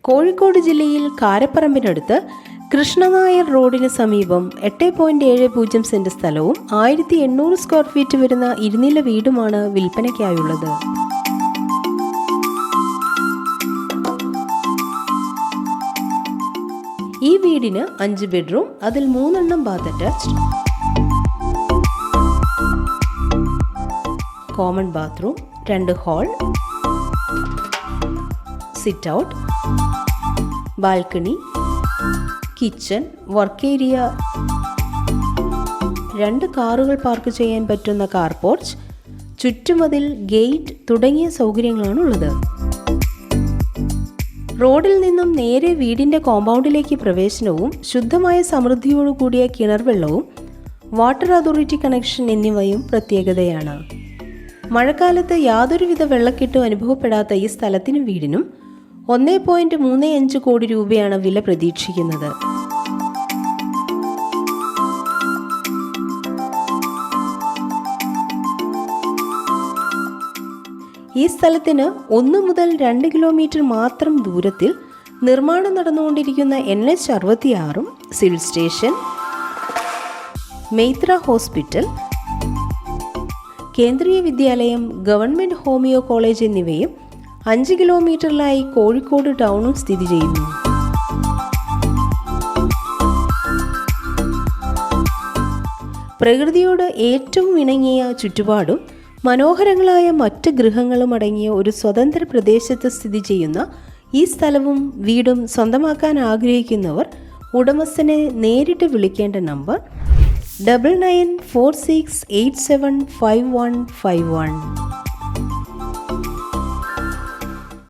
കോഴിക്കോട് ജില്ലയിൽ കാരപ്പറമ്പിനടുത്ത് കൃഷ്ണനായർ റോഡിന് സമീപം 8.70 സെന്റ് സ്ഥലവും 1800 സ്ക്വയർ ഫീറ്റ് വരുന്ന ഇരുനില വീടുമാണ് വിൽപ്പനയ്ക്കായുള്ളത്. ഈ വീടിന് 5 ബെഡ്റൂം, അതിൽ 3 bath attached, common bathroom, 2 hall, sit out, balcony, kitchen, work area, 2 കാറുകൾ പാർക്ക് ചെയ്യാൻ പറ്റുന്ന കാർ പോർച്ച്, ചുറ്റുമതിൽ, ഗേറ്റ് തുടങ്ങിയ സൗകര്യങ്ങളാണുള്ളത്. റോഡിൽ നിന്നും നേരെ വീടിൻ്റെ കോമ്പൗണ്ടിലേക്ക് പ്രവേശനവും ശുദ്ധമായ സമൃദ്ധിയോടുകൂടിയ കിണർ വെള്ളവും വാട്ടർ അതോറിറ്റി കണക്ഷൻ എന്നിവയും പ്രത്യേകതയാണ്. മഴക്കാലത്ത് യാതൊരുവിധ വെള്ളക്കെട്ടും അനുഭവപ്പെടാത്ത ഈ സ്ഥലത്തിനും വീടിനും 1.35 കോടി രൂപയാണ് വില പ്രതീക്ഷിക്കുന്നത്. ഈ സ്ഥലത്തിന് 1 മുതൽ 2 കിലോമീറ്റർ മാത്രം ദൂരത്തിൽ നിർമ്മാണം നടന്നുകൊണ്ടിരിക്കുന്ന NH66, civil station, Meitra hospital, കേന്ദ്രീയ വിദ്യാലയം, ഗവൺമെൻറ് ഹോമിയോ കോളേജ് എന്നിവയും 5 കിലോമീറ്ററിലായി കോഴിക്കോട് ടൗണും സ്ഥിതി ചെയ്യുന്നു. പ്രകൃതിയോട് ഏറ്റവും ഇണങ്ങിയ ചുറ്റുപാടും മനോഹരങ്ങളായ മറ്റ് ഗൃഹങ്ങളും അടങ്ങിയ ഒരു സ്വതന്ത്ര പ്രദേശത്ത് സ്ഥിതി ചെയ്യുന്ന ഈ സ്ഥലവും വീടും സ്വന്തമാക്കാൻ ആഗ്രഹിക്കുന്നവർ ഉടമസ്ഥനെ നേരിട്ട് വിളിക്കേണ്ട നമ്പർ 9946875151.